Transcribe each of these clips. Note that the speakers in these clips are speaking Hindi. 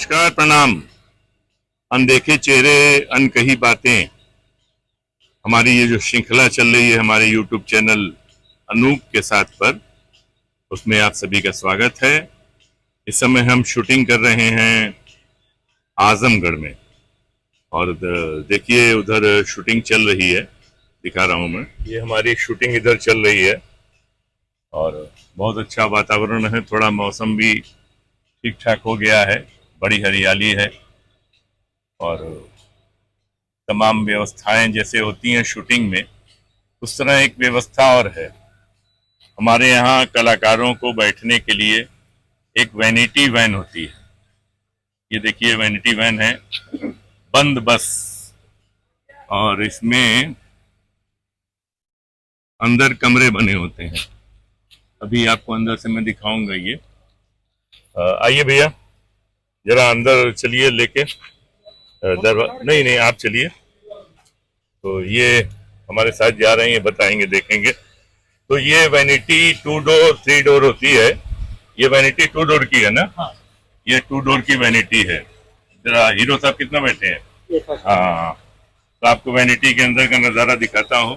नमस्कार, प्रणाम। अनदेखे चेहरे, अनकही बातें, हमारी ये जो श्रृंखला चल रही है हमारे YouTube चैनल अनूप के साथ पर, उसमें आप सभी का स्वागत है। इस समय हम शूटिंग कर रहे हैं आजमगढ़ में, और देखिए उधर शूटिंग चल रही है, दिखा रहा हूँ मैं। ये हमारी शूटिंग इधर चल रही है और बहुत अच्छा वातावरण है, थोड़ा मौसम भी ठीक ठाक हो गया है, बड़ी हरियाली है और तमाम व्यवस्थाएं जैसे होती हैं शूटिंग में, उस तरह एक व्यवस्था और है। हमारे यहाँ कलाकारों को बैठने के लिए एक वैनिटी वैन होती है। ये देखिए वैनिटी वैन है, बंद बस, और इसमें अंदर कमरे बने होते हैं। अभी आपको अंदर से मैं दिखाऊंगा ये। आइए भैया, जरा अंदर चलिए लेके। नहीं नहीं, आप चलिए। तो ये हमारे साथ जा रहे हैं, ये बताएंगे, देखेंगे। तो ये वैनिटी 2 डोर 3 डोर होती है। ये वैनिटी 2 डोर की है ना? हाँ। ये 2 डोर की वैनिटी है। जरा हीरो साहब कितना बैठे हैं? हाँ, तो आपको वैनिटी के अंदर का नज़ारा दिखाता हूँ।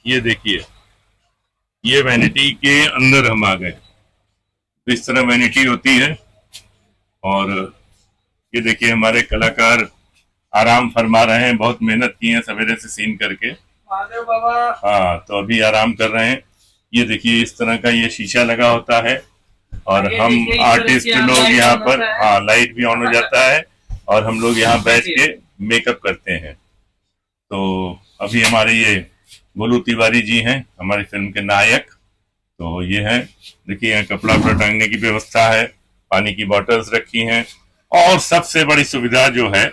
ये देखिए, ये वैनिटी के अंदर हम आ गए। तो इस तरह वैनिटी होती है और ये देखिए हमारे कलाकार आराम फरमा रहे हैं, बहुत मेहनत की है सवेरे से सीन करके। हाँ, तो अभी आराम कर रहे हैं। ये देखिए इस तरह का ये शीशा लगा होता है और हम आर्टिस्ट लोग यहाँ पर, हाँ, लाइट भी ऑन हो जाता है और हम लोग यहाँ बैठ के मेकअप करते हैं। तो अभी हमारे ये गोलू तिवारी जी हैं, हमारी फिल्म के नायक। तो ये है, देखिए यहाँ कपड़ा वपड़ा टांगने की व्यवस्था है, पानी की बॉटल्स रखी हैं, और सबसे बड़ी सुविधा जो है,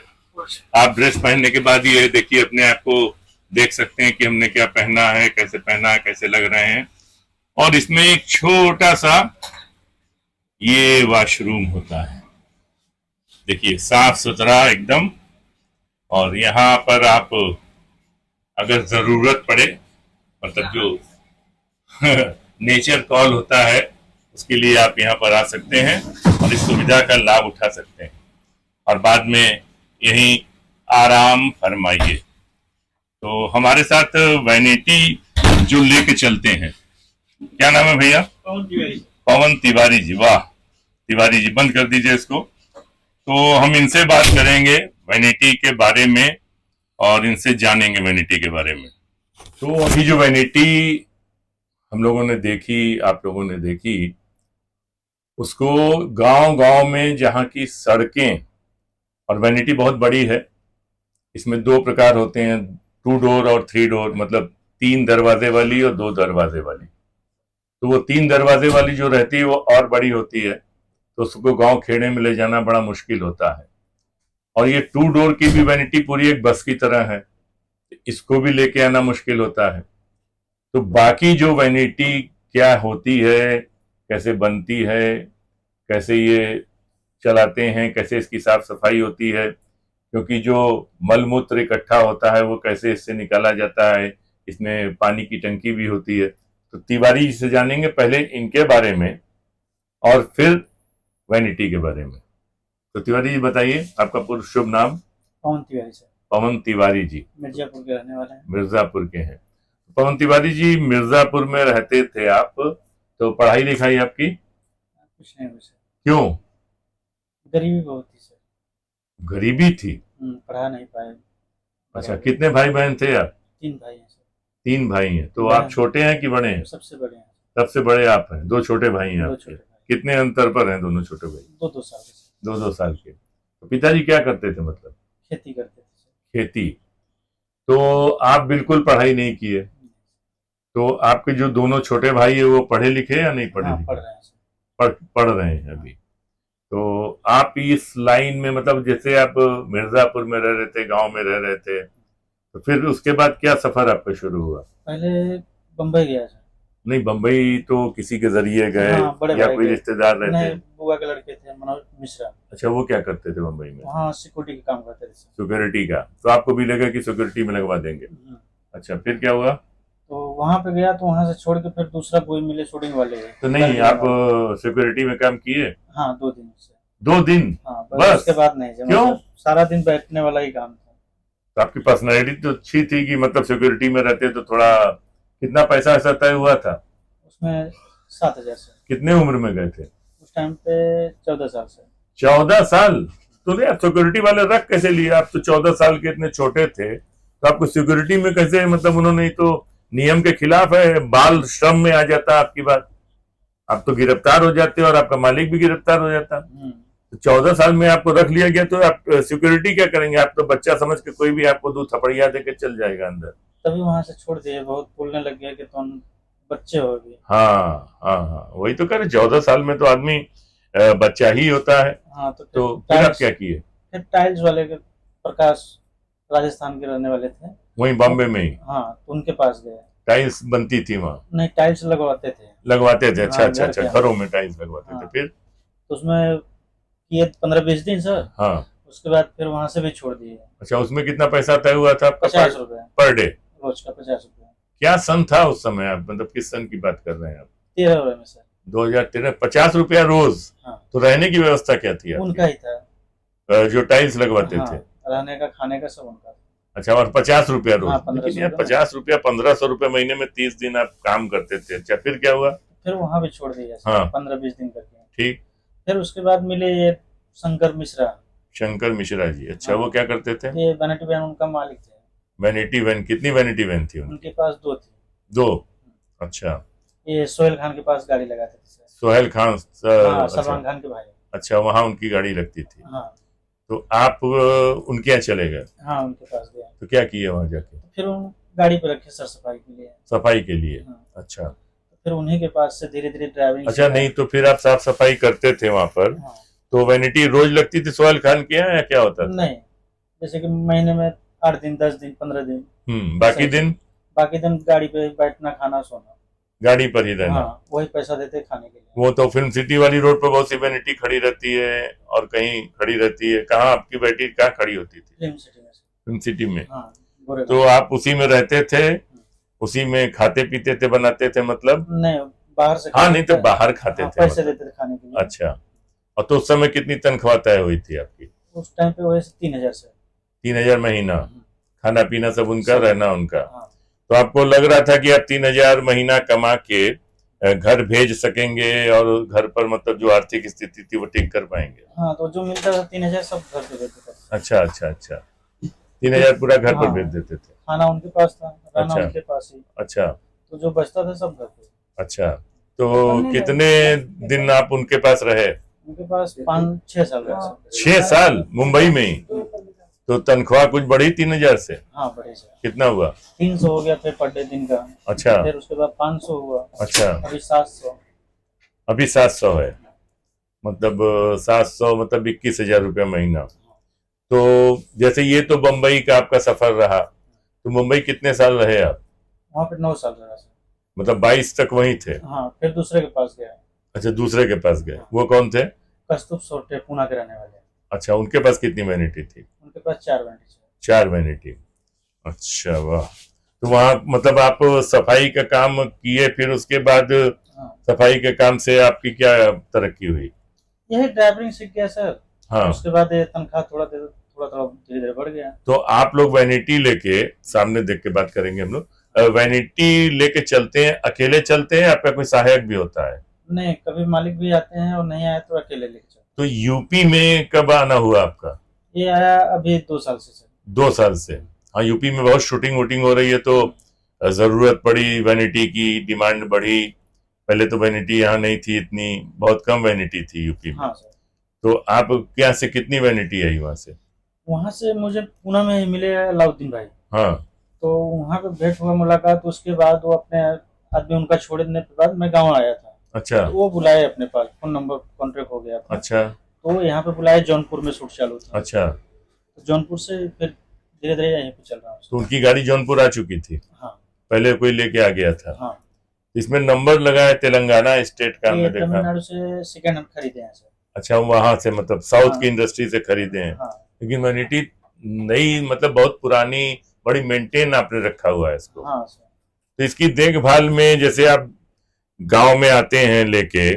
आप ड्रेस पहनने के बाद ये देखिए अपने आप को देख सकते हैं कि हमने क्या पहना है, कैसे पहना है, कैसे लग रहे हैं। और इसमें एक छोटा सा ये वॉशरूम होता है, देखिए साफ सुथरा एकदम। और यहाँ पर आप अगर जरूरत पड़े, मतलब जो नेचर कॉल होता है, उसके लिए आप यहाँ पर आ सकते हैं और इस सुविधा का लाभ उठा सकते हैं और बाद में यहीं आराम फरमाइए। तो हमारे साथ वैनिटी जो लेके चलते हैं, क्या नाम है भैया? पवन तिवारी जी। वाह तिवारी जी, बंद कर दीजिए इसको। तो हम इनसे बात करेंगे वैनिटी के बारे में और इनसे जानेंगे वैनिटी के बारे में। तो अभी जो वैनिटी हम लोगों ने देखी, आप लोगों ने देखी, उसको गांव गांव में जहां की सड़कें, और वैनिटी बहुत बड़ी है, इसमें 2 प्रकार होते हैं, 2 डोर और 3 डोर, मतलब 3 दरवाजे वाली और 2 दरवाजे वाली। तो वो 3 दरवाजे वाली जो रहती है वो और बड़ी होती है, तो उसको गांव खेड़े में ले जाना बड़ा मुश्किल होता है। और ये 2 डोर की भी वैनिटी पूरी एक बस की तरह है, इसको भी लेके आना मुश्किल होता है। तो बाकी जो वैनिटी क्या होती है, कैसे बनती है, कैसे ये चलाते हैं, कैसे इसकी साफ सफाई होती है, क्योंकि जो मलमूत्र इकट्ठा होता है वो कैसे इससे निकाला जाता है, इसमें पानी की टंकी भी होती है। तो तिवारी जी से जानेंगे पहले इनके बारे में और फिर वैनिटी के बारे में। तो तिवारी जी बताइए, आपका पूर्ण शुभ नाम? पवन तिवारी सर। पवन तिवारी जी मिर्जापुर के रहने वाले हैं। मिर्जापुर के हैं। पवन तिवारी जी, मिर्जापुर में रहते थे आप, तो पढ़ाई लिखाई आपकी? कुछ नहीं हुआ सर। क्यों? गरीबी बहुत थी सर। गरीबी थी? पढ़ा नहीं पाए। अच्छा, कितने भाई बहन थे आप? 3 भाई हैं सर। 3 भाई हैं। तो आप छोटे हैं कि बड़े हैं? सबसे बड़े हैं। सबसे बड़े आप हैं। 2 छोटे भाई हैं 2 आपके। छोटे भाई। कितने अंतर पर हैं दोनों छोटे भाई? 2-2 साल के सर। 2-2 साल के। तो पिताजी क्या करते थे, मतलब? खेती करते थे सर। खेती। तो आप बिल्कुल पढ़ाई नहीं किए? तो आपके जो दोनों छोटे भाई है वो पढ़े लिखे या नहीं पढ़े हाँ, लिखे? पढ़ रहे हैं सर। पढ़ रहे हैं अभी। तो आप इस लाइन में, मतलब जैसे आप मिर्जापुर में रह रहे थे, गांव में रह रहे थे, तो फिर उसके बाद क्या सफर आपका शुरू हुआ? पहले बम्बई गया सर। नहीं, बम्बई तो किसी के जरिए गए? हाँ, बड़े या भाई कोई गए। रिश्तेदार रहते? नहीं, बुआ के लड़के थे, मनोज मिश्रा। अच्छा, वो क्या करते थे बम्बई में? वहाँ सिक्योरिटी का काम करते थे सर। सिक्योरिटी का? तो आपको भी लगा कि सिक्योरिटी में लगवा देंगे? अच्छा, फिर क्या हुआ? तो वहाँ पे गया, तो वहाँ से छोड़ के फिर दूसरा कोई मिले शूटिंग वाले। तो नहीं, आप सिक्योरिटी में काम किए? हाँ, 2 दिन से। 2 दिन? हाँ बस? उसके बाद नहीं जमा क्यों? सर। सारा दिन बैठने वाला ही काम था। तो आपकी पर्सनैलिटी तो अच्छी थी कि मतलब सिक्योरिटी में रहते तो थोड़ा, कितना पैसा ऐसा तय हुआ था? उसमें 7,000 से। कितने उम्र में गए थे? उस टाइम पे 14 साल से। 14 साल? तो यार सिक्योरिटी वाले रख कैसे लिए? आप तो 14 साल के इतने छोटे थे, तो आपको सिक्योरिटी में कैसे, मतलब उन्होंने तो नियम के खिलाफ है, बाल श्रम में आ जाता आपकी बात, आप तो गिरफ्तार हो जाते और आपका मालिक भी गिरफ्तार हो जाता। तो 14 साल में आपको रख लिया गया, तो आप सिक्योरिटी क्या करेंगे? आप तो बच्चा समझ के कोई भी आपको 2 थपड़िया देके चल जाएगा अंदर। तभी वहां से छोड़ दिए, बहुत बोलने लग गया कि तुम बच्चे हो अभी। हाँ हाँ हाँ, वही तो कह रहे, 14 साल में तो आदमी बच्चा ही होता है। हाँ तो फिर आप क्या किए? फिर टाइल्स वाले के प्रकाश राजस्थान के रहने वाले थे। वहीं बॉम्बे में ही हाँ तो उनके पास गए। टाइल्स बनती थी वहां? नहीं, टाइल्स लगवाते थे। लगवाते थे? अच्छा हाँ, अच्छा घर अच्छा, के घरों में टाइल्स लगवाते थे। हाँ। फिर? तो उसमें किए 15-20 दिन सर। हाँ। उसके बाद फिर वहां से भी छोड़ दिए। अच्छा, उसमें कितना पैसा तय हुआ था आपका? 50 रुपए पर डे? रोज का 50 रुपए। क्या सन था उस समय? आप मतलब किस सन की बात कर रहे हैं आप? 13 रुपए में सर। 2013? 50 रुपया रोज? हाँ। तो रहने की व्यवस्था क्या थी आपकी? उनका ही था। जो टाइल्स लगवाते हाँ, थे? रहने का खाने का सब उनका था। अच्छा, और 50 रुपया रोज? हाँ, 1500 लेकिन यार रुपया 50 रुपया, 1500 रुपये महीने में 30 दिन आप काम करते थे। अच्छा, फिर क्या हुआ? फिर वहां भी छोड़ दिया सर। हाँ। 15-20 दिन करके। ठीक। फिर उसके बाद मिले ये शंकर मिश्रा। शंकर मिश्रा जी? अच्छा, हाँ। वो क्या करते थे? ये वैनिटी वैन उनका मालिक थे। Vanity van? कितनी वैनिटी वैन थी उनकी? उनके पास 2 थी। 2? अच्छा। ये सोहेल खान के पास गाड़ी लगाते थे सर। सोहेल खान हाँ, अच्छा। सलमान खान के भाई। अच्छा, वहां उनकी गाड़ी लगती थी? हाँ। तो आप उनके यहाँ चले गए? हाँ, उनके पास गया। तो क्या किए वहां जाके? तो फिर उन गाड़ी पे रखे सर सफाई के लिए। सफाई के लिए? हाँ। अच्छा। तो फिर उन्हीं के पास से धीरे धीरे ड्राइविंग। अच्छा, नहीं तो फिर आप साफ सफाई करते थे वहां पर? हाँ। तो वैनिटी रोज लगती थी सोहेल खान के यहाँ या क्या होता था? नहीं, जैसे कि महीने में 8 दिन, 10 दिन, 15 दिन। बाकी दिन? बाकी दिन गाड़ी पे बैठना, खाना, सोना। गाड़ी पर ही रहना? हाँ, वही पैसा देते खाने के लिए। वो तो फिल्म सिटी वाली रोड पर बहुत सी वैनिटी खड़ी रहती है और कहीं खड़ी रहती है। कहाँ आपकी वैनिटी कहाँ खड़ी होती थी? फिल्म सिटी में। फिल्म सिटी में? हाँ, गोरेगांव। तो आप उसी में रहते थे, उसी में खाते पीते थे, बनाते थे मतलब? नहीं, बाहर से। हाँ, नहीं तो बाहर खाते हाँ, थे पैसे मतलब। देते थे खाने के लिए। अच्छा, और तो उस समय कितनी तनख्वाह तय हुई थी आपकी? उस टाइम पे वैसे 3,000 से। 3000 महीना? खाना पीना सब उनका, सब। रहना उनका? हाँ। तो आपको लग रहा था कि आप 3000 महीना कमा के घर भेज सकेंगे और घर पर मतलब जो आर्थिक स्थिति थी वो ठीक कर पाएंगे? हाँ, तो जो मिलता था 3,000 सब घर पे देते थे। अच्छा अच्छा अच्छा, 3000 पूरा घर पर हाँ। भेज देते थे? खाना उनके पास था, रहना अच्छा। उनके पास ही। अच्छा तो जो बचता था सब घर पे। अच्छा, तो कितने दिन आप उनके पास रहे? उनके पास 5-6 साल रहे। 6 साल मुंबई में ही? तो तनख्वाह कुछ बढ़ी 3000 से? हाँ, बड़े से। कितना हुआ? 300 हो गया फिर पर डे दिन का। अच्छा। फिर उसके बाद 500 हुआ। अच्छा, अभी 700। अभी 700 है? मतलब 700 मतलब 21,000 रुपया महीना। तो जैसे ये तो बम्बई का आपका सफर रहा, तो मुंबई कितने साल रहे आप? वहाँ पे 9 साल रहा सर। मतलब 22 तक वहीं थे? हाँ, फिर दूसरे के पास गया। अच्छा, दूसरे के पास गए, वो कौन थे? कस्तूप सोटे, पुणे के रहने वाले। अच्छा, उनके पास कितनी वैनिटी थी? उनके पास 4 वैनिटी। 4 वैनिटी? अच्छा, वाह। तो वहाँ मतलब आप सफाई का काम किए, फिर उसके बाद हाँ। सफाई के काम से आपकी क्या तरक्की हुई? यही ड्राइविंग सीख गया सर। हाँ। उसके बाद ये तनख्वाह थोड़ा थोड़ा धीरे धीरे बढ़ गया। तो आप लोग वैनिटी लेके, सामने देख के बात करेंगे हम लोग, वैनिटी लेके चलते हैं, अकेले चलते हैं, आपका कोई सहायक भी होता है? नहीं, कभी मालिक भी आते हैं और नहीं आए तो अकेले लेके चलते। तो यूपी में कब आना हुआ आपका? ये आया अभी 2 साल से सर। 2 साल से? हाँ, यूपी में बहुत शूटिंग वूटिंग हो रही है, तो जरूरत पड़ी वैनिटी की, डिमांड बढ़ी। पहले तो वैनिटी यहाँ नहीं थी इतनी, बहुत कम वैनिटी थी यूपी में। हाँ सर। तो आप यहाँ से कितनी वैनिटी आई वहां से? वहाँ से मुझे पुणे में ही मिले अलाउद्दीन भाई। हाँ। तो वहाँ पे भेंट हुआ, मुलाकात। उसके बाद वो अपने आदमी उनका छोड़ने के बाद मैं गाँव आया था। अच्छा। तो वो बुलाए अपने पास, फोन नंबर कॉन्टेक्ट हो गया था। अच्छा। तो यहाँ पे बुलाए, जौनपुर में शूट चालू था। अच्छा। तो जौनपुर से फिर धीरे धीरे यहीं पे चल रहा हूँ। तो उनकी गाड़ी जौनपुर आ चुकी थी? हाँ। पहले कोई लेके आ गया था? हाँ। इसमें नंबर लगा है तेलंगाना स्टेट का, ये हमने देखा। तमिलनाडु से सेकंड हैंड खरीदे हैं सर। अच्छा, वहां से मतलब साउथ हाँ। की इंडस्ट्री से खरीदे हैं? हाँ। लेकिन वैनिटी नई, मतलब बहुत पुरानी, बड़ी मेंटेन आपने रखा हुआ है इसको। हाँ सर। तो इसकी देखभाल में, जैसे आप गांव में आते हैं लेके,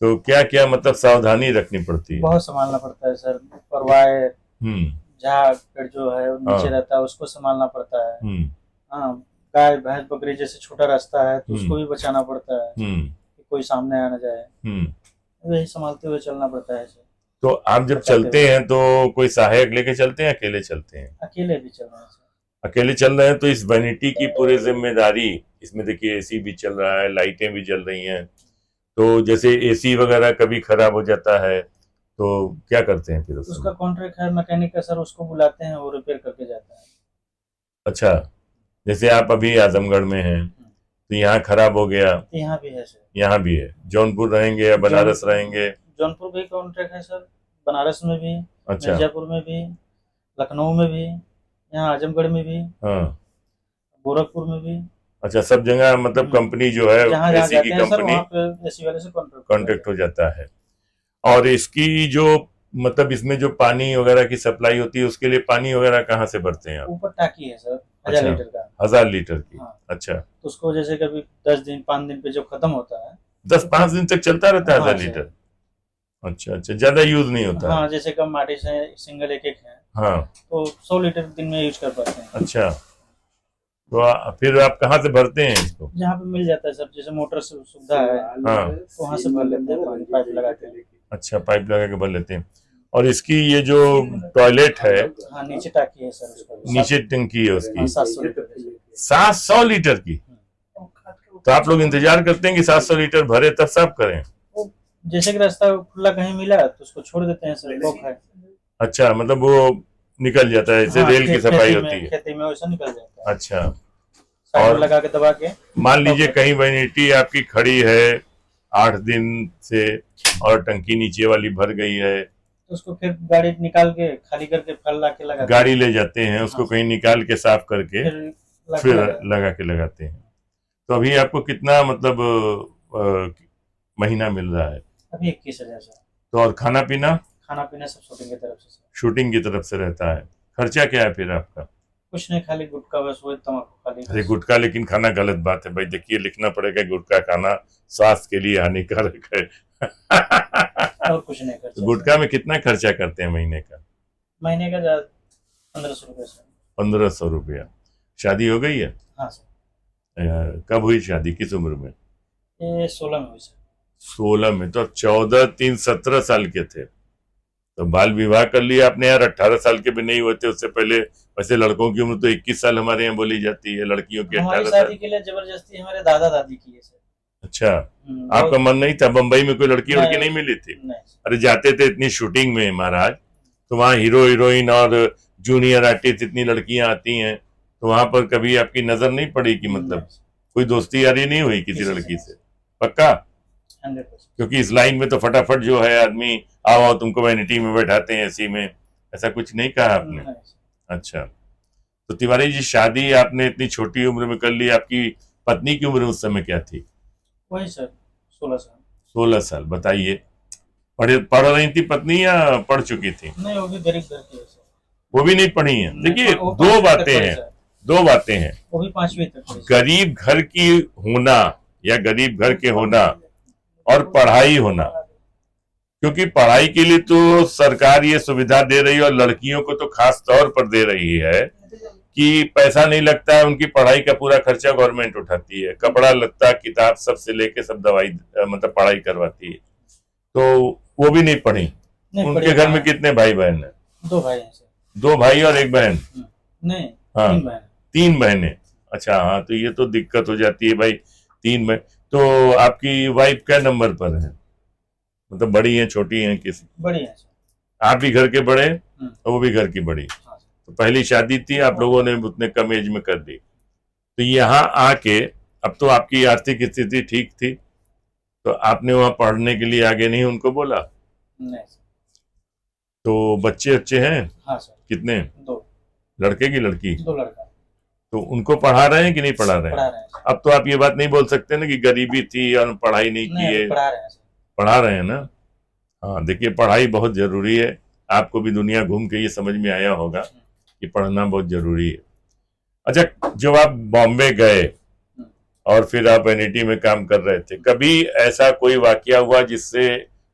तो क्या क्या मतलब सावधानी रखनी पड़ती है? बहुत संभालना पड़ता है सर। परवाए, हम्म। झाड़ जो है वो नीचे हाँ। रहता है, उसको संभालना पड़ता है। हम्म। हाँ, गाय भैंस बकरी जैसे छोटा रास्ता है तो उसको हम्म। भी बचाना पड़ता है हम्म। कि कोई सामने आ ना जाए। हम्म। यही संभालते हुए चलना पड़ता है सर, तो आप जब बचाते चलते हुए। हैं तो कोई सहायक लेके चलते हैं, अकेले चलते हैं? अकेले भी चल रहे हैं सर। अकेले चल रहे हैं तो इस वैनिटी की पूरी जिम्मेदारी, इसमें देखिए एसी भी चल रहा है, लाइटें भी जल रही हैं, तो जैसे एसी वगैरह कभी खराब हो जाता है तो क्या करते हैं फिर उसका उसमें? कॉन्ट्रैक्ट है मैकेनिक का सर, उसको बुलाते हैं, वो रिपेयर करके जाता है। अच्छा, जैसे आप अभी आजमगढ़ में हैं तो यहाँ खराब हो गया, यहाँ भी है सर। यहाँ भी है। जौनपुर रहेंगे या बनारस रहेंगे? जौनपुर भी कॉन्ट्रैक्ट है सर, बनारस में भी, अच्छा। मिर्जापुर में भी, लखनऊ में भी, यहाँ आजमगढ़ में भी, हाँ। गोरखपुर में भी। अच्छा, सब जगह मतलब कंपनी जो है, जहाँ जहाँ एसी की जाते हैं सर कंपनी वहाँ पे एसी वाले से कॉन्ट्रैक्ट हो जाता है। और इसकी जो मतलब इसमें जो पानी वगैरह की सप्लाई होती है, उसके लिए पानी वगैरह कहाँ से भरते हैं आप? ऊपर टाकी है सर, 1000 अच्छा, लीटर का। 1000 लीटर की। हाँ, अच्छा, तो उसको जैसे कभी 10 दिन 5 दिन पे जब खत्म होता है 10-5 दिन तक चलता रहता है हाँ 1000 लीटर? अच्छा अच्छा, ज्यादा यूज नहीं होता है। हाँ, जैसे कम माटी से सिंगल एक एक है हाँ। तो 100 लीटर दिन में यूज कर पाते हैं। अच्छा, तो फिर आप कहाँ से भरते हैं इसको? जहाँ पे मिल जाता है सब, जैसे मोटर से सुविधा है हाँ। तो वहाँ से भर लेते हैं पानी, पाइप लगाते हैं। अच्छा, पाइप लगा के भर लेते हैं। और इसकी ये जो टॉयलेट है, हाँ, नीचे टाकी है सर उसका भी। नीचे टंकी है हाँ, उसकी 700 लीटर की। 700 लीटर की? तो आप लोग इंतजार करते हैं कि 700 लीटर भरे तब साफ करें? वो जैसे कि रास्ता खुला कहीं मिला तो उसको छोड़ देते हैं सर, लॉक है। अच्छा, मतलब वो निकल जाता है, जैसे हाँ, रेल की सफाई खेती होती में है। खेती में वैसा निकल जाता है। अच्छा। साइड में और लगा के दबा के। मान लीजिए कहीं वैनिटी आपकी खड़ी है 8 दिन से और टंकी नीचे वाली भर गई है, तो उसको फिर गाड़ी निकाल के खाली करके फल ला के लगा गाड़ी ले जाते हैं उसको, हाँ। कहीं निकाल के साफ करके फिर लगा के लगाते हैं। तो अभी आपको कितना मतलब महीना मिल रहा है? अभी 21,000 सर। तो और खाना पीना? खाना पीना सब शूटिंग की तरफ से सर। शूटिंग की तरफ से रहता है। खर्चा क्या है फिर आपका? कुछ नहीं, खाली गुटखा बस, वही तम्बाकू खाली अरे बस। गुटखा लेकिन खाना गलत बात है भाई, देखिए लिखना पड़ेगा गुटखा खाना स्वास्थ्य के लिए हानिकारक है। और कुछ नहीं तो खर्चा गुटखा में कितना खर्चा करते हैं महीने का? महीने का 1500 रुपये सर। 1500 रुपया। शादी हो गई है? हाँ सर, कब हुई शादी, किस उम्र में? ये 16 में हुई सर। 16 में? तो 14, 3, 17 साल के थे तो बाल विवाह कर लिया आपने यार। 18 साल के भी नहीं होते उससे पहले। वैसे लड़कों की उम्र तो 21 साल हमारे यहाँ बोली जाती है, लड़कियों की हमारी 18 शादी साल। के लिए जबरदस्ती हमारे दादा दादी की है सर। अच्छा, आपका बहुत- मन नहीं था? बम्बई में कोई लड़की वड़की नहीं मिली थी? नहीं सर। अरे जाते थे इतनी शूटिंग में महाराज, तो वहाँ हीरो हीरोइन और जूनियर आर्टिस्ट इतनी लड़कियां आती हैं, तो वहां पर कभी आपकी नजर नहीं पड़ी कि मतलब नहीं सर, कोई दोस्ती यारी नहीं हुई किसी किसी से लड़की नहीं। से? पक्का? 100%। क्योंकि इस लाइन में तो फटाफट जो है आदमी, आओ आओ तुमको वैनिटी में बैठाते हैं एसी में, ऐसा कुछ नहीं कहा आपने? नहीं सर। अच्छा, तो तिवारी जी शादी आपने इतनी छोटी उम्र में कर ली, आपकी पत्नी की उम्र उस समय क्या थी? वही सर, 16 साल। 16 साल। बताइए, पढ़ रही थी पत्नी या पढ़ चुकी थी? नहीं, वो भी गरीब घर की है सर। वो भी नहीं पढ़ी है? देखिए वो दो 5वीं तक बातें पढ़ी हैं, सर। दो बातें हैं। वो भी 5वीं तक पढ़ी सर। गरीब घर की होना या गरीब घर के होना और पढ़ाई होना, क्योंकि पढ़ाई के लिए तो सरकार ये सुविधा दे रही है और लड़कियों को तो खास तौर पर दे रही है कि पैसा नहीं लगता है, उनकी पढ़ाई का पूरा खर्चा गवर्नमेंट उठाती है, कपड़ा लत्ता किताब सब से लेके सब दवाई मतलब पढ़ाई करवाती है। तो वो भी नहीं पढ़ी। नहीं उनके पढ़ी, घर में हाँ। कितने भाई बहन है? 2 भाई हैं सर। 2 भाई और 1 बहन? नहीं, हाँ, 3 बहन। 3 बहनें। अच्छा, हाँ, तो ये तो दिक्कत हो जाती है भाई, 3 में। तो आपकी वाइफ क्या नंबर पर है, मतलब बड़ी है छोटी है किस? बड़ी है सर। आप भी घर के बड़े और वो भी घर की बड़ी? हाँ सर। तो पहली शादी थी आप लोगों ने उतने कम एज में कर दी, तो यहाँ आके अब तो आपकी आर्थिक स्थिति ठीक थी, तो आपने वहां पढ़ने के लिए आगे नहीं उनको बोला? नहीं सर। तो बच्चे अच्छे हैं? हाँ सर। कितने? 2। लड़के की लड़की? 2 लड़का। तो उनको पढ़ा रहे हैं कि नहीं पढ़ा रहे पढ़ा हैं? रहे हैं सर। अब तो आप ये बात नहीं बोल सकते ना कि गरीबी थी और पढ़ाई नहीं की नहीं, है। पढ़ा रहे हैं सर। पढ़ा रहे हैं ना? हाँ, देखिए पढ़ाई बहुत जरूरी है। आपको भी दुनिया घूम के ये समझ में आया होगा कि पढ़ना बहुत जरूरी है। अच्छा, जब आप बॉम्बे गए और फिर आप वैनिटी में काम कर रहे थे। कभी ऐसा कोई वाकया हुआ जिससे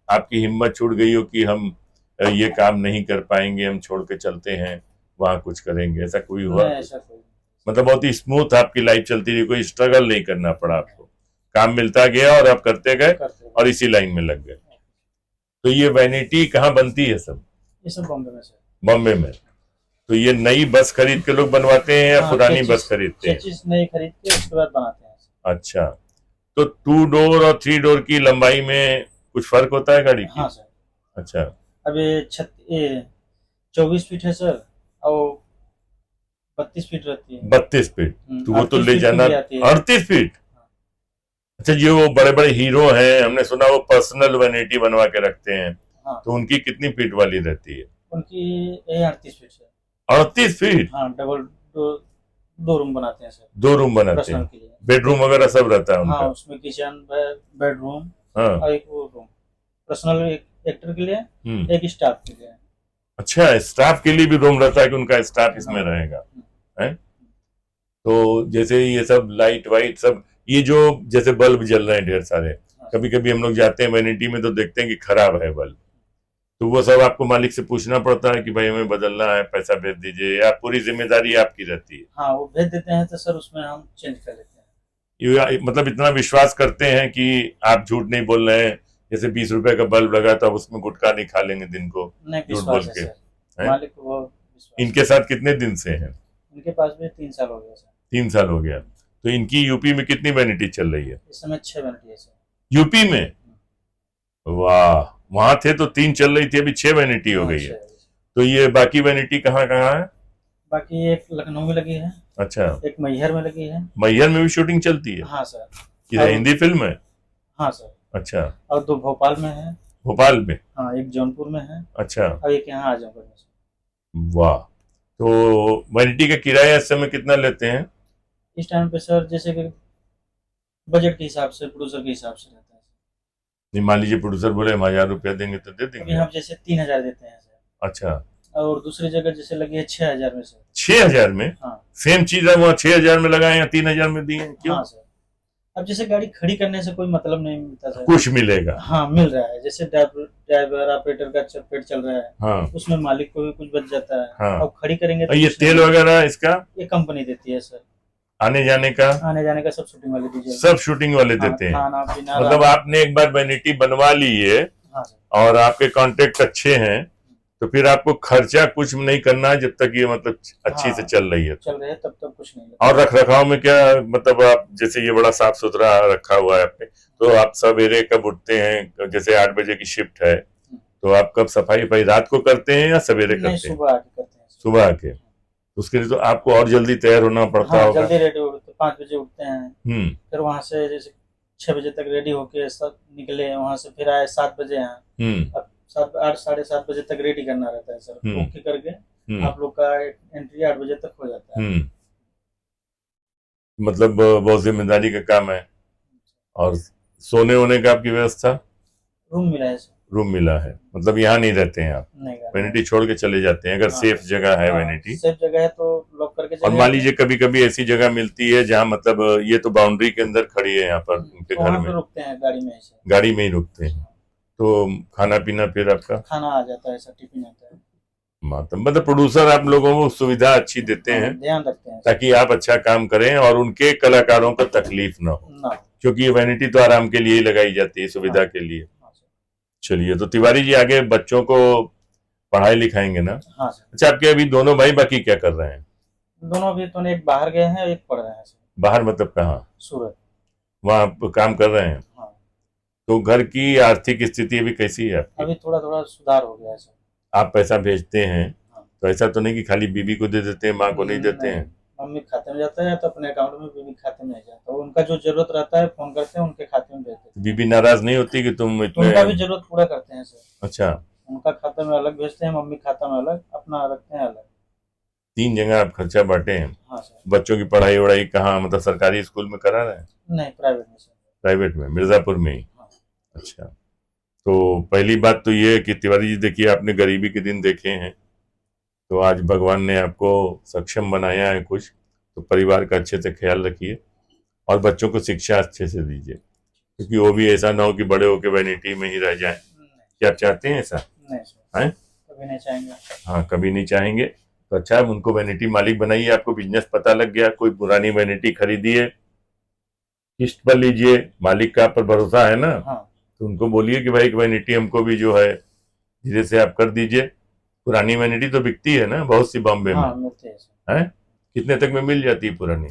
आपकी हिम्मत छूट गई हो कि हम ये काम नहीं कर पाएंगे, हम छोड़ के चलते हैं, वहां कुछ करेंगे, ऐसा कोई हुआ? नहीं ऐसा कोई मतलब बहुत ही स्मूथ आपकी लाइफ चलती रही, कोई स्ट्रगल नहीं करना पड़ा आपको, काम मिलता गया और आप करते गए करते हैं। और इसी लाइन में लग गए। तो ये वैनिटी कहाँ बनती है सब? ये सब बॉम्बे में सर। बॉम्बे में। तो ये नई बस खरीद के लोग बनवाते हैं या हाँ, पुरानी चेचिस बस खरीदते हैं? चेचिस नई खरीद के उसके बाद बनाते हैं। अच्छा, तो 2 डोर और 3 डोर की लंबाई में कुछ फर्क होता है गाड़ी की? हाँ सर। अच्छा, अब ये 24 फीट है सर और 32 फीट रहती है। 32 फीट? तो वो तो 38 ले फीट की जाना भी आती है। 38 फीट? अच्छा, ये वो बड़े बड़े हीरो हैं, हमने सुना वो पर्सनल वैनिटी बनवा के रखते हैं, हाँ तो उनकी कितनी फीट वाली रहती है? उनकी ये 38 फीट है। 38 फीट? हाँ डबल दो रूम बनाते हैं सर 2 रूम बनाते पर्सनल हैं, के लिए। बेडरूम वगैरह सब रहता है हाँ उनका? उसमें किचन बेडरूम हाँ। और एक वो रूम पर्सनल, एक एक्टर के लिए एक स्टाफ के लिए। अच्छा, स्टाफ के लिए भी रूम रहता है कि उनका स्टाफ इसमें हाँ। रहेगा? है? तो जैसे ये सब लाइट वाइट सब, ये जो जैसे बल्ब जल रहे हैं ढेर सारे, कभी कभी हम लोग जाते हैं वैनिटी में तो देखते हैं कि खराब है बल्ब, तो वो सब आपको मालिक से पूछना पड़ता है कि भाई हमें बदलना है, पैसा भेज दीजिए, या पूरी जिम्मेदारी आपकी रहती है? हाँ वो भेज देते हैं तो सर उसमें हम चेंज कर लेते हैं। मतलब इतना विश्वास करते हैं कि आप झूठ नहीं बोल रहे हैं, जैसे 20 रुपए का बल्ब लगा तो अब उसमें गुटखा नहीं खा लेंगे दिन को, नहीं झूठ बोल विश्वास है के? सर, मालिक को वो विश्वास। इनके साथ कितने दिन से हैं? इनके पास भी 3 साल हो गया सर। 3 साल हो गया। तो इनकी यूपी में कितनी वैनिटी चल रही है? इस समय 6 वैनिटी है सर यूपी में? वाह, वहां थे तो 3 चल रही थी, अभी 6 वैनिटी हो गई है। तो ये बाकी वैनिटी कहाँ कहाँ है? बाकी एक लखनऊ में लगी है, अच्छा, एक मैहर में लगी है। मैहर में भी शूटिंग चलती है? हाँ सर। किधर, हिंदी फिल्म है? हाँ सर। अच्छा, और 2 भोपाल में है। भोपाल में? हाँ एक जौनपुर में है अच्छा, और एक यहाँ आजमगढ़ में सर। वाह। तो वैनिटी का किराया इस समय कितना लेते हैं? इस टाइम पे सर जैसे कि बजट के हिसाब से, प्रोड्यूसर के हिसाब से रहता है। नहीं, मान लीजिए प्रोड्यूसर बोले हम 1000 रुपया देंगे तो दे अभी देंगे? हम जैसे 3000 देते हैं सर, अच्छा, और दूसरी जगह जैसे लगी है 6000 में सर। 6000 में? हाँ सेम चीज है वहाँ 6000 में लगाए या 3000 में दिए, क्यों? हाँ सर। अब जैसे गाड़ी खड़ी करने से कोई मतलब नहीं मिलता सर। कुछ मिलेगा? हाँ मिल रहा है, जैसे ड्राइवर ऑपरेटर का पेट चल रहा है, हाँ उसमें मालिक को भी कुछ बच जाता है। हाँ। अब खड़ी करेंगे और ये कुछ तेल नहीं। वगैरह इसका ये कंपनी देती है सर, आने जाने का? आने जाने का सब शूटिंग वाले डीजल, सब शूटिंग वाले हाँ, देते हैं? खाना पीना मतलब आपने एक बार वैनिटी बनवा ली है हाँ सर। और आपके कॉन्टेक्ट अच्छे हैं, तो फिर आपको खर्चा कुछ नहीं करना है जब तक ये मतलब अच्छी हाँ, से चल रही है। चल रहे हैं तब तक कुछ नहीं है। और रख रखाव में क्या, मतलब आप जैसे ये बड़ा साफ सुथरा रखा हुआ है आपने, तो आप सवेरे कब उठते हैं? जैसे 8 बजे की शिफ्ट है तो आप कब सफाई वफाई रात को करते हैं या सवेरे नहीं करते हैं? सुबह आके करते हैं। सुबह आके? उसके लिए तो आपको और जल्दी तैयार होना पड़ता हाँ होगा। जल्दी रेडी होते 5 बजे उठते हैं, हम्म फिर वहाँ से जैसे 6 बजे तक रेडी होके सब निकले, वहाँ से फिर आए 7 बजे यहाँ। हम्म अब 8 साढ़े 7 बजे तक रेडी करना रहता है सर, ओके करके आप लोग का एंट्री 8 बजे तक हो जाता है। मतलब बहुत जिम्मेदारी का काम है। और सोने होने का आपकी व्यवस्था? रूम मिला है सर। रूम मिला है, मतलब यहाँ नहीं रहते हैं आप? नहीं वैनिटी छोड़ के चले जाते हैं अगर हाँ, सेफ जगह है वैनिटी? सेफ जगह है तो लॉक करके और मान लीजिए कभी कभी ऐसी जगह मिलती है जहाँ मतलब ये तो बाउंड्री के अंदर खड़ी है यहाँ पर उनके तो घर वहाँ में, पे रुकते हैं गाड़ी में ऐसे। गाड़ी में ही रुकते हैं, तो खाना पीना फिर आपका? खाना आ जाता है सर, टिफिन आता है। मतलब प्रोड्यूसर आप लोगों को सुविधा अच्छी देते हैं ध्यान रखते हैं ताकि आप अच्छा काम करें और उनके कलाकारों को तकलीफ ना हो, क्योंकि ये वैनिटी तो आराम के लिए ही लगाई जाती है, सुविधा के लिए। चलिए, तो तिवारी जी आगे बच्चों को पढ़ाई लिखाएंगे ना? हाँ सर। अच्छा, आपके अभी दोनों भाई बाकी क्या कर रहे हैं? दोनों भी तो एक बाहर गए हैं, एक पढ़ रहे हैं सर। बाहर मतलब कहाँ? सूरत। वहाँ काम कर रहे हैं? हाँ। तो घर की आर्थिक स्थिति अभी कैसी है आपकी? अभी थोड़ा थोड़ा सुधार हो गया है सर। आप पैसा भेजते हैं तो ऐसा तो नहीं कि खाली बीबी को दे देते हैं, माँ को नहीं देते हैं? मम्मी खाते में जाता है तो अपने अकाउंट में, बीबी खाते में जाता है, उनका जो जरूरत रहता है फोन करते हैं, उनके खाते में भेजते हैं। बीबी नाराज नहीं होती कि तुम इतने? उनका भी जरूरत पूरा करते हैं सर। अच्छा, उनका खाता में अलग भेजते हैं, मम्मी खाता में अलग, अपना रखते हैं अलग। 3 जगह आप खर्चा बांटे हैं। हाँ सर। बच्चों की पढ़ाई वढ़ाई कहाँ, मतलब सरकारी स्कूल में करा रहे हैं? नहीं प्राइवेट में सर। प्राइवेट में, मिर्जापुर में ही? हाँ। अच्छा, तो पहली बात तो ये है कि तिवारी जी देखिए, आपने गरीबी के दिन देखे हैं, तो आज भगवान ने आपको सक्षम बनाया है कुछ, तो परिवार का अच्छे से ख्याल रखिए और बच्चों को शिक्षा अच्छे से दीजिए, क्योंकि वो भी ऐसा ना हो कि बड़े होके वैनिटी में ही रह जाएं। क्या आप चाहते हैं ऐसा? नहीं सर, हैं? कभी नहीं चाहेंगे। हाँ, कभी नहीं चाहेंगे। तो अच्छा है, उनको वैनिटी मालिक बनाइए। आपको बिजनेस पता लग गया, कोई पुरानी वैनिटी खरीदिए, किस्त पर लीजिए, मालिक का आप पर भरोसा है ना। हाँ तो उनको बोलिए कि भाई एक वैनिटी हमको भी जो है धीरे से आप कर दीजिए। पुरानी वैनिटी तो बिकती है ना बहुत सी बॉम्बे में, हाँ मिलते हैं सर। है? कितने तक में मिल जाती है पुरानी?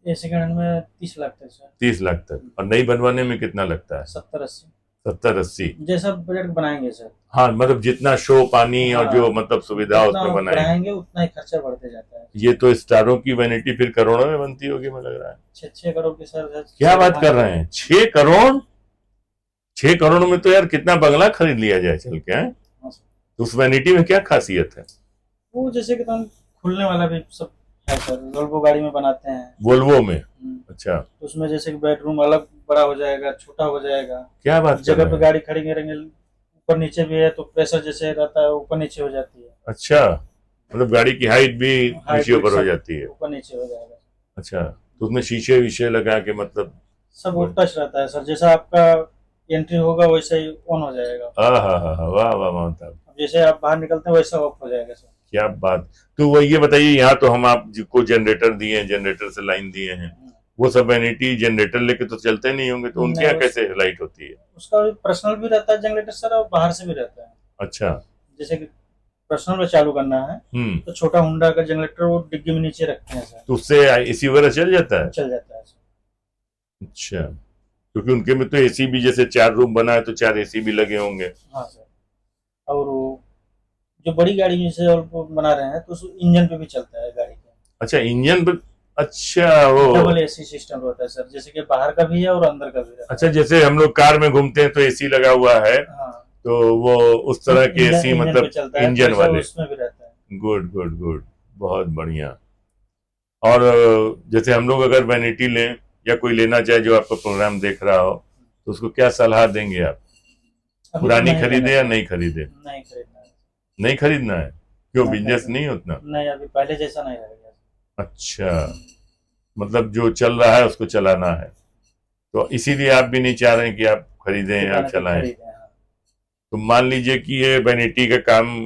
ये सेकंड हैंड में 30 लाख तक सर। 30 लाख तक। और नई बनवाने में कितना लगता है? 70-80 70-80? जैसा बजट बनाएंगे सर। हाँ, मतलब जितना शो पानी और जो मतलब सुविधा जितना उसमें बनाएंगे, बढ़ाएंगे उतना ही खर्चा बढ़ते जाता है। ये तो स्टारों की वैनिटी फिर करोड़ों में बनती होगी, मुझे लग रहा है। 6 करोड़ की सर। क्या बात कर रहे हैं, 6 करोड़? 6 करोड़ में तो यार कितना बंगला खरीद लिया जाए चल के, हैं? हाँ सर। तो उस वैनिटी में क्या खासियत है? वो जैसे कि तुम खुलने वाला भी सब है सर, वोल्वो गाड़ी में बनाते हैं। वोल्वो में? अच्छा, तो उसमें जैसे कि बेडरूम अलग बड़ा हो जाएगा, छोटा हो जाएगा। क्या बात कर जगह रहे पे हैं? गाड़ी खड़ी करेंगे, ऊपर नीचे भी है तो प्रेशर जैसे रहता है ऊपर नीचे हो जाती है। अच्छा, मतलब गाड़ी की हाइट भी हाइट नीचे ऊपर हो सब जाती है? ऊपर नीचे हो जाएगा। अच्छा, तो उसमें शीशे विशे लगा के मतलब? सब वो टच रहता है सर, जैसा आपका एंट्री होगा वैसे ही ऑन हो जाएगा। हाँ हाँ हाँ, वाह वाह वाह साहब, अब जैसे आप बाहर निकलते हैं वैसा ऑफ हो जाएगा सर। क्या बात। तो वो ये बताइए, यहाँ तो हम आपको जनरेटर दिए हैं, जनरेटर से लाइन दिए हैं, वो सब वैनिटी जनरेटर लेके तो चलते नहीं होंगे, तो उनके यहाँ कैसे लाइट होती है? उसका भी पर्सनल भी रहता है जनरेटर सर, और बाहर से भी रहता है। अच्छा। जैसे कि पर्सनल में चालू करना है तो छोटा हुंडा का जनरेटर वो डिग्गी में नीचे रखते हैं सर, तो उससे एसी वगैरह चल जाता है? चल जाता है सर। अच्छा, क्योंकि उनके में तो एसी भी, जैसे 4 रूम बना है तो 4 एसी भी लगे होंगे। हाँ सर। और वो जो बड़ी गाड़ी जैसे और वो बना रहे हैं तो उस इंजन पे भी चलता है गाड़ी के। अच्छा, इंजन पे? अच्छा, वो डबल एसी सिस्टम होता है सर, जैसे कि बाहर का भी है और अंदर का भी रहता है। अच्छा, जैसे हम लोग कार में घूमते हैं तो एसी लगा हुआ है, हाँ, तो वो उस तरह के एसी, इंजन मतलब पे चलता है, इंजन तो वाले? उसमें भी रहता है। गुड गुड गुड, बहुत बढ़िया। और जैसे हम लोग अगर वैनिटी लें या कोई लेना चाहे जो आपका प्रोग्राम देख रहा हो, तो उसको क्या सलाह देंगे आप? अभी तो पुरानी नहीं खरीदे लेना या है। नहीं खरीदे? नहीं खरीदना है। नहीं खरीदना है? क्यों, नहीं बिजनेस खरीदना। नहीं उतना? नहीं, अभी पहले जैसा नहीं रहेगा। अच्छा, मतलब जो चल रहा है उसको चलाना है, तो इसीलिए आप भी नहीं चाह रहे हैं कि आप खरीदें या दुकान पे चलाएं। खरीदे हैं, हाँ। तो मान लीजिए कि ये वैनिटी का काम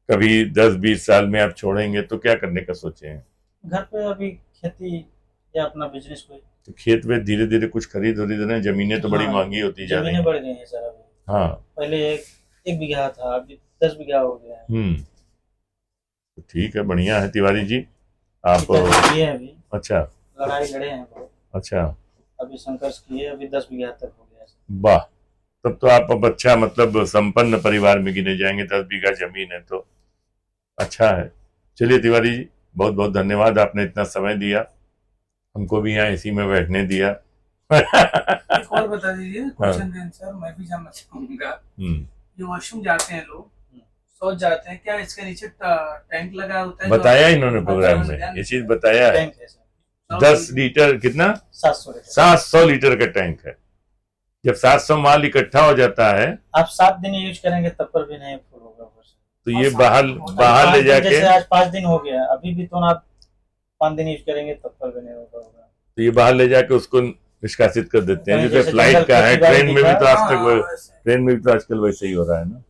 कभी 10-20 साल में आप छोड़ेंगे तो क्या करने का सोचे हैं? घर पे अभी खेती या अपना बिजनेस कोई। तो खेत में धीरे धीरे कुछ खरीद रहे हैं, जमीनें तो बड़ी हाँ, महंगी होती जा रही जमीनें हैं। बढ़ गई हैं सर अभी। हाँ। पहले एक बीघा था, अभी 10 बीघा हो गया है। तो ठीक है, बढ़िया है तिवारी जी। आप किए हैं अभी, अच्छा लड़ाई लड़े हैं बहुत। अच्छा, अभी संघर्ष किए, अभी 10 बीघा तक हो गया सर। वाह, तब तो आप अब अच्छा मतलब संपन्न परिवार में गिने जाएंगे। 10 बीघा जमीन है तो अच्छा है। चलिए तिवारी जी, बहुत बहुत धन्यवाद, आपने इतना समय दिया, हमको भी यहाँ एसी में बैठने दिया। एक और बता दीजिए क्वेश्चन का आंसर, मैं भी जानना चाहूंगा। ये वॉशरूम जाते हैं लोग, शौच जाते हैं, क्या इसके नीचे टैंक लगा होता है? बताया इन्होंने प्रोग्राम में, ये चीज बताया है। टैंक है सर, 10 लीटर कितना? 700 लीटर। 700 लीटर का टैंक है। जब 700 माल इकट्ठा हो जाता है, आप 7 दिन यूज करेंगे तब पर भी नहीं फुल होगा। तो ये बाहर ले जाके, जैसे आज 5 दिन हो गया, अभी भी तो आप 5 दिन यूज करेंगे तब पर भी नहीं होगा। तो ये बाहर ले जाके उसको निष्कासित कर देते हैं, कहीं जैसे जैसे फ्लाइट जंगल का है, खेती बाड़ी ट्रेन में भी तो दिखा, आज तक ट्रेन में भी तो आजकल वैसे ही हो रहा है ना।